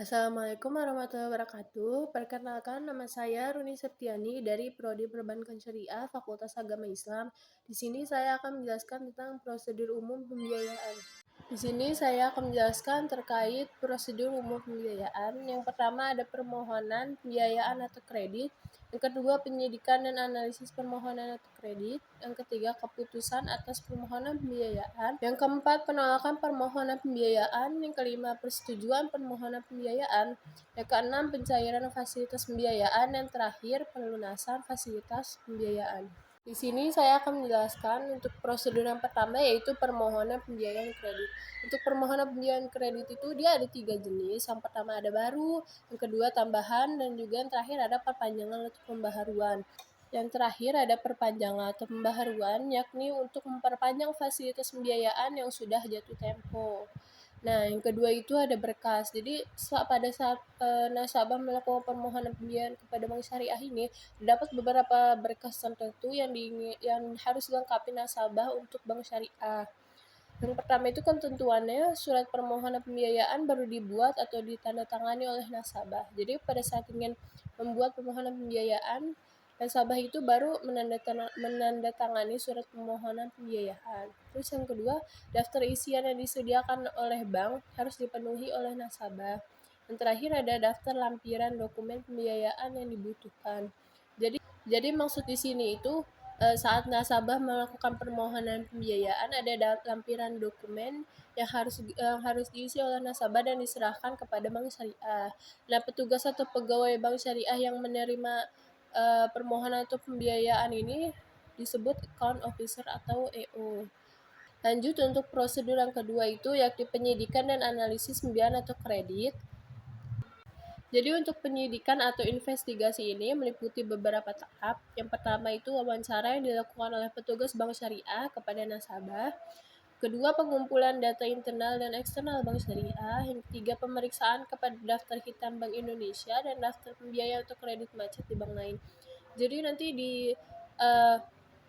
Assalamualaikum warahmatullahi wabarakatuh. Perkenalkan, nama saya Runi Septiani dari Prodi Perbankan Syariah Fakultas Agama Islam. Di sini saya akan menjelaskan tentang prosedur umum pembiayaan. Di sini saya akan menjelaskan terkait prosedur umum pembiayaan. Yang pertama ada permohonan pembiayaan atau kredit. Yang kedua penyidikan dan analisis permohonan atau kredit. Yang ketiga keputusan atas permohonan pembiayaan. Yang keempat penolakan permohonan pembiayaan. Yang kelima persetujuan permohonan pembiayaan. Yang keenam pencairan fasilitas pembiayaan. Yang terakhir pelunasan fasilitas pembiayaan. Di sini saya akan menjelaskan untuk prosedur yang pertama yaitu permohonan pembiayaan kredit. Untuk permohonan pembiayaan kredit itu dia ada 3 jenis. Yang pertama ada baru, yang kedua tambahan, dan juga yang terakhir ada perpanjangan atau pembaharuan. Yang terakhir ada perpanjangan atau pembaharuan, yakni untuk memperpanjang fasilitas pembiayaan yang sudah jatuh tempo. Nah, yang kedua itu ada berkas. Jadi pada saat nasabah melakukan permohonan pembiayaan kepada bank syariah ini, dapat beberapa berkas tertentu yang harus dilengkapi nasabah untuk bank syariah. Yang pertama itu ketentuannya, surat permohonan pembiayaan baru dibuat atau ditandatangani oleh nasabah. Jadi pada saat ingin membuat permohonan pembiayaan, nasabah itu baru menandatangani surat permohonan pembiayaan. Terus yang kedua, daftar isian yang disediakan oleh bank harus dipenuhi oleh nasabah. Yang terakhir ada daftar lampiran dokumen pembiayaan yang dibutuhkan. Jadi maksud di sini itu saat nasabah melakukan permohonan pembiayaan ada lampiran dokumen yang harus diisi oleh nasabah dan diserahkan kepada bank syariah. Nah, petugas atau pegawai bank syariah yang menerima permohonan atau pembiayaan ini disebut account officer atau EO. Lanjut untuk prosedur yang kedua itu yakni penyidikan dan analisis pembiayaan atau kredit. Jadi untuk penyidikan atau investigasi ini meliputi beberapa tahap. Yang pertama itu wawancara yang dilakukan oleh petugas bank syariah kepada nasabah. Kedua, pengumpulan data internal dan eksternal bank syariah. Yang ketiga, pemeriksaan kepada daftar hitam Bank Indonesia dan daftar pembiayaan atau kredit macet di bank lain. Jadi nanti di uh,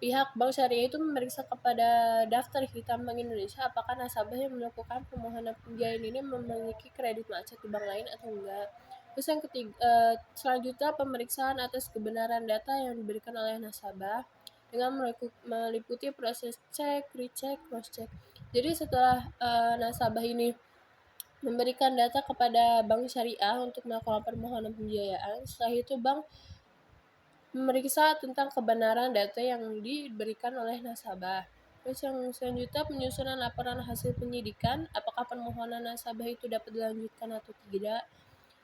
pihak bank syariah itu memeriksa kepada daftar hitam Bank Indonesia apakah nasabah yang melakukan permohonan pembiayaan ini memiliki kredit macet di bank lain atau enggak. Terus yang ketiga, selanjutnya pemeriksaan atas kebenaran data yang diberikan oleh nasabah dengan meliputi proses cek, recheck, cross check. Jadi setelah nasabah ini memberikan data kepada bank syariah untuk melakukan permohonan pembiayaan, setelah itu bank memeriksa tentang kebenaran data yang diberikan oleh nasabah. Terus yang selanjutnya penyusunan laporan hasil penyidikan, apakah permohonan nasabah itu dapat dilanjutkan atau tidak.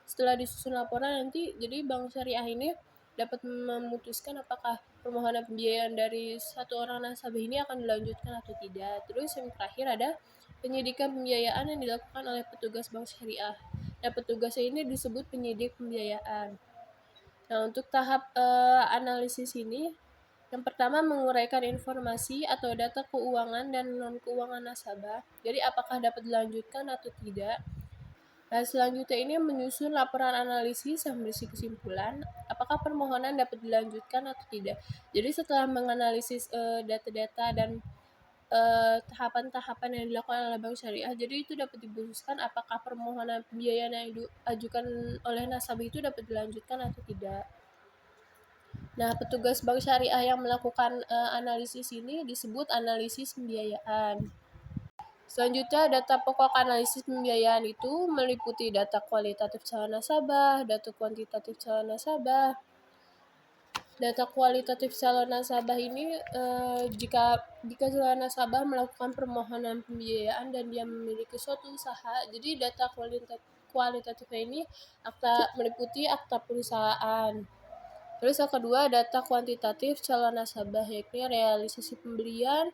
Setelah disusun laporan nanti, jadi bank syariah ini dapat memutuskan apakah permohonan pembiayaan dari satu orang nasabah ini akan dilanjutkan atau tidak. Terus yang terakhir ada penyidikan pembiayaan yang dilakukan oleh petugas bank syariah. Nah, petugasnya ini disebut penyidik pembiayaan. Nah, untuk tahap analisis ini, yang pertama menguraikan informasi atau data keuangan dan non-keuangan nasabah. Jadi apakah dapat dilanjutkan atau tidak. Nah, selanjutnya ini menyusun laporan analisis yang berisi kesimpulan, apakah permohonan dapat dilanjutkan atau tidak. Jadi setelah menganalisis data-data dan tahapan-tahapan yang dilakukan oleh bank syariah, jadi itu dapat diputuskan apakah permohonan pembiayaan yang diajukan oleh nasabah itu dapat dilanjutkan atau tidak. Nah, petugas bank syariah yang melakukan analisis ini disebut analisis pembiayaan. Selanjutnya, data pokok analisis pembiayaan itu meliputi data kualitatif calon nasabah, data kuantitatif calon nasabah. Data kualitatif calon nasabah ini jika calon nasabah melakukan permohonan pembiayaan dan dia memiliki suatu usaha, jadi data kualitatifnya ini meliputi akta perusahaan. Terus yang kedua, data kuantitatif calon nasabah, yakni realisasi pembelian,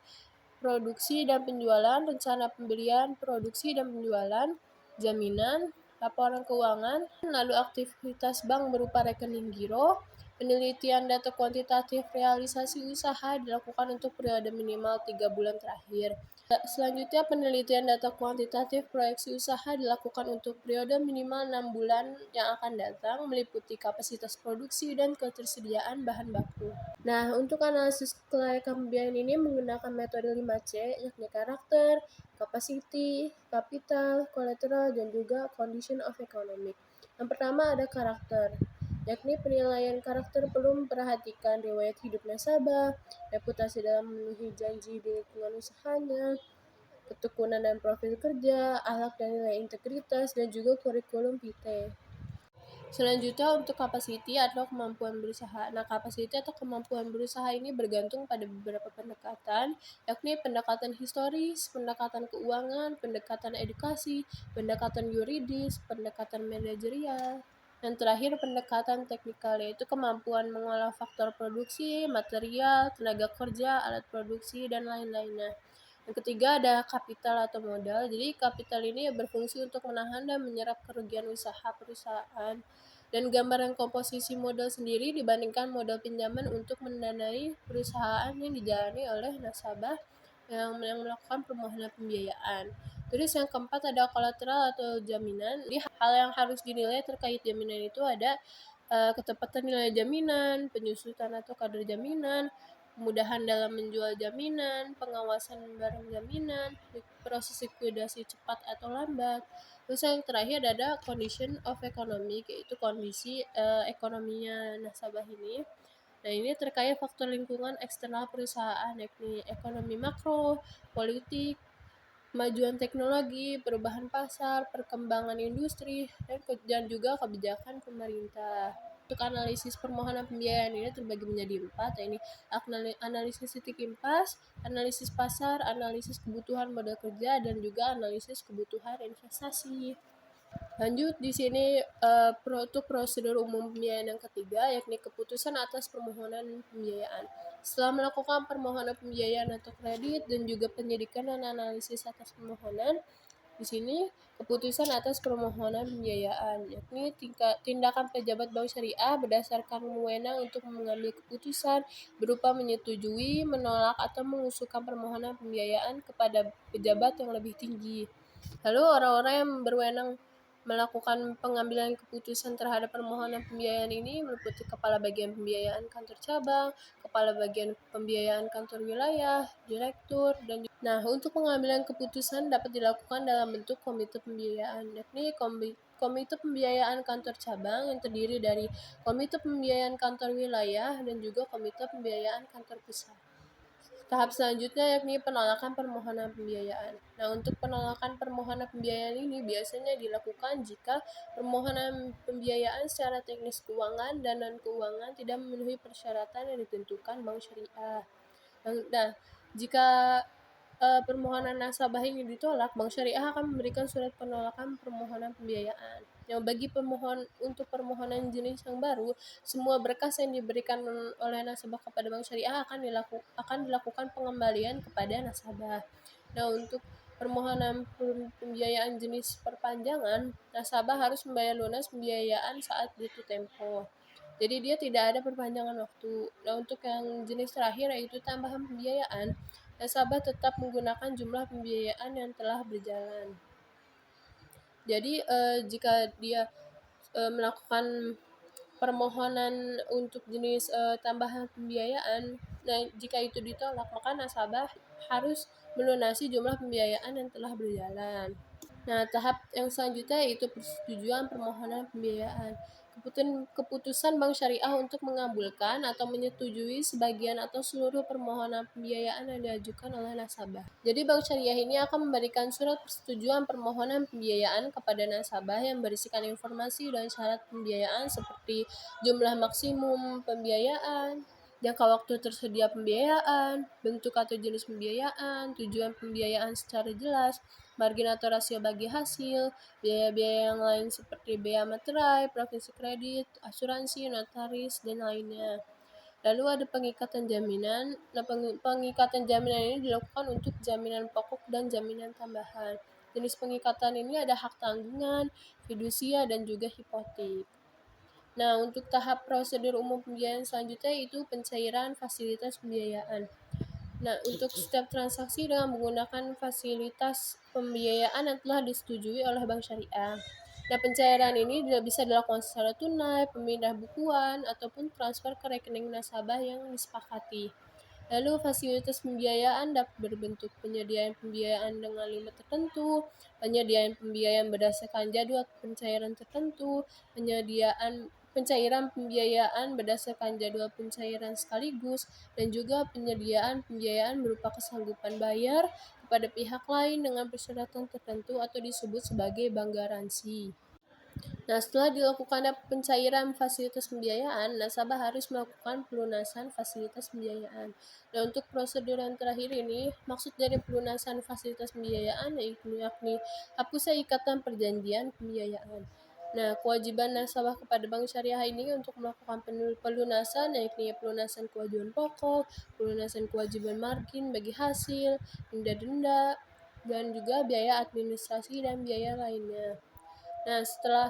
produksi dan penjualan, rencana pembelian, produksi dan penjualan, jaminan, laporan keuangan, lalu aktivitas bank berupa rekening giro. Penelitian data kuantitatif realisasi usaha dilakukan untuk periode minimal 3 bulan terakhir. Selanjutnya, penelitian data kuantitatif proyeksi usaha dilakukan untuk periode minimal 6 bulan yang akan datang, meliputi kapasitas produksi dan ketersediaan bahan baku. Nah, untuk analisis kelayakan pembiayaan ini menggunakan metode 5C, yakni karakter, capacity, capital, collateral, dan juga condition of economic. Yang pertama ada karakter, yakni penilaian karakter perlu memperhatikan riwayat hidup nasabah, reputasi dalam memenuhi janji di lingkungan usahanya, ketekunan dan profil kerja, akhlak dan nilai integritas, dan juga kurikulum PT. Selanjutnya untuk capacity atau kemampuan berusaha. Nah, capacity atau kemampuan berusaha ini bergantung pada beberapa pendekatan, yakni pendekatan historis, pendekatan keuangan, pendekatan edukasi, pendekatan yuridis, pendekatan manajerial, dan terakhir pendekatan teknikal, yaitu kemampuan mengolah faktor produksi, material, tenaga kerja, alat produksi, dan lain-lainnya. Yang ketiga ada kapital atau modal. Jadi kapital ini berfungsi untuk menahan dan menyerap kerugian usaha perusahaan. Dan gambaran komposisi modal sendiri dibandingkan modal pinjaman untuk mendanai perusahaan yang dijalani oleh nasabah yang melakukan permohonan pembiayaan. Terus yang keempat ada kolateral atau jaminan. Jadi hal yang harus dinilai terkait jaminan itu ada ketepatan nilai jaminan, penyusutan atau kadar jaminan, kemudahan dalam menjual jaminan, pengawasan barang jaminan, proses likuidasi cepat atau lambat. Terus yang terakhir ada condition of economic, yaitu kondisi ekonominya nasabah ini. Nah, ini terkait faktor lingkungan eksternal perusahaan, yakni ekonomi makro, politik, kemajuan teknologi, perubahan pasar, perkembangan industri, dan juga kebijakan pemerintah. Untuk analisis permohonan pembiayaan ini terbagi menjadi 4, yakni analisis titik impas, analisis pasar, analisis kebutuhan modal kerja, dan juga analisis kebutuhan investasi. Lanjut di sini untuk prosedur umum pembiayaan yang ketiga, yakni keputusan atas permohonan pembiayaan. Setelah melakukan permohonan pembiayaan atau kredit dan juga penyidikan dan analisis atas permohonan, di sini keputusan atas permohonan pembiayaan, yakni tindakan pejabat bank syariah berdasarkan wewenang untuk mengambil keputusan berupa menyetujui, menolak, atau mengusulkan permohonan pembiayaan kepada pejabat yang lebih tinggi. Lalu orang-orang yang berwenang melakukan pengambilan keputusan terhadap permohonan pembiayaan ini meliputi kepala bagian pembiayaan kantor cabang, kepala bagian pembiayaan kantor wilayah, direktur, dan nah, untuk pengambilan keputusan dapat dilakukan dalam bentuk komite pembiayaan, yakni komite pembiayaan kantor cabang yang terdiri dari komite pembiayaan kantor wilayah dan juga komite pembiayaan kantor pusat. Tahap selanjutnya yakni penolakan permohonan pembiayaan. Nah, untuk penolakan permohonan pembiayaan ini biasanya dilakukan jika permohonan pembiayaan secara teknis keuangan dan non-keuangan tidak memenuhi persyaratan yang ditentukan bank syariah. Nah, jika permohonan nasabah ini ditolak, bank syariah akan memberikan surat penolakan permohonan pembiayaan. Yang bagi untuk permohonan jenis yang baru, semua berkas yang diberikan oleh nasabah kepada bank syariah akan dilakukan pengembalian kepada nasabah. Nah, untuk permohonan pembiayaan jenis perpanjangan, nasabah harus membayar lunas pembiayaan saat jatuh tempo. Jadi dia tidak ada perpanjangan waktu. Nah, untuk yang jenis terakhir yaitu tambahan pembiayaan, nasabah tetap menggunakan jumlah pembiayaan yang telah berjalan. Jadi jika dia melakukan permohonan untuk jenis tambahan pembiayaan, nah jika itu ditolak, maka nasabah harus melunasi jumlah pembiayaan yang telah berjalan. Nah, tahap yang selanjutnya yaitu persetujuan permohonan pembiayaan. Keputusan bank syariah untuk mengabulkan atau menyetujui sebagian atau seluruh permohonan pembiayaan yang diajukan oleh nasabah. Jadi bank syariah ini akan memberikan surat persetujuan permohonan pembiayaan kepada nasabah yang berisikan informasi dan syarat pembiayaan seperti jumlah maksimum pembiayaan, jangka waktu tersedia pembiayaan, bentuk atau jenis pembiayaan, tujuan pembiayaan secara jelas, margin atau rasio bagi hasil, biaya-biaya yang lain seperti biaya materai, provisi kredit, asuransi, notaris, dan lainnya. Lalu ada pengikatan jaminan. Nah, pengikatan jaminan ini dilakukan untuk jaminan pokok dan jaminan tambahan. Jenis pengikatan ini ada hak tanggungan, fidusia, dan juga hipotek. Nah, untuk tahap prosedur umum pembiayaan selanjutnya itu pencairan fasilitas pembiayaan. Nah, untuk setiap transaksi dengan menggunakan fasilitas pembiayaan yang telah disetujui oleh bank syariah. Nah, pencairan ini bisa dilakukan secara tunai, pemindah bukuan, ataupun transfer ke rekening nasabah yang disepakati. Lalu fasilitas pembiayaan dapat berbentuk penyediaan pembiayaan dengan limit tertentu, penyediaan pembiayaan berdasarkan jadwal pencairan tertentu, pencairan pembiayaan berdasarkan jadwal pencairan sekaligus, dan juga penyediaan pembiayaan berupa kesanggupan bayar kepada pihak lain dengan persyaratan tertentu atau disebut sebagai bank garansi. Nah, setelah dilakukan pencairan fasilitas pembiayaan, nasabah harus melakukan pelunasan fasilitas pembiayaan. Nah, untuk prosedur yang terakhir ini, maksud dari pelunasan fasilitas pembiayaan yakni hapusnya ikatan perjanjian pembiayaan. Nah, kewajiban nasabah kepada bank syariah ini untuk melakukan pelunasan yakni pelunasan kewajiban pokok, pelunasan kewajiban margin bagi hasil, denda-denda, dan juga biaya administrasi dan biaya lainnya. Nah, setelah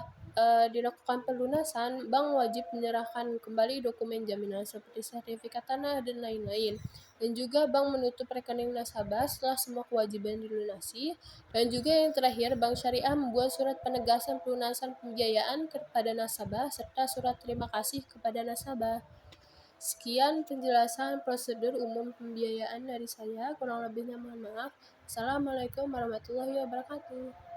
dilakukan pelunasan, bank wajib menyerahkan kembali dokumen jaminan seperti sertifikat tanah dan lain-lain. Dan juga bank menutup rekening nasabah setelah semua kewajiban dilunasi. Dan juga yang terakhir, Bank Syariah membuat surat penegasan pelunasan pembiayaan kepada nasabah serta surat terima kasih kepada nasabah. Sekian penjelasan prosedur umum pembiayaan dari saya. Kurang lebihnya mohon maaf. Assalamualaikum warahmatullahi wabarakatuh.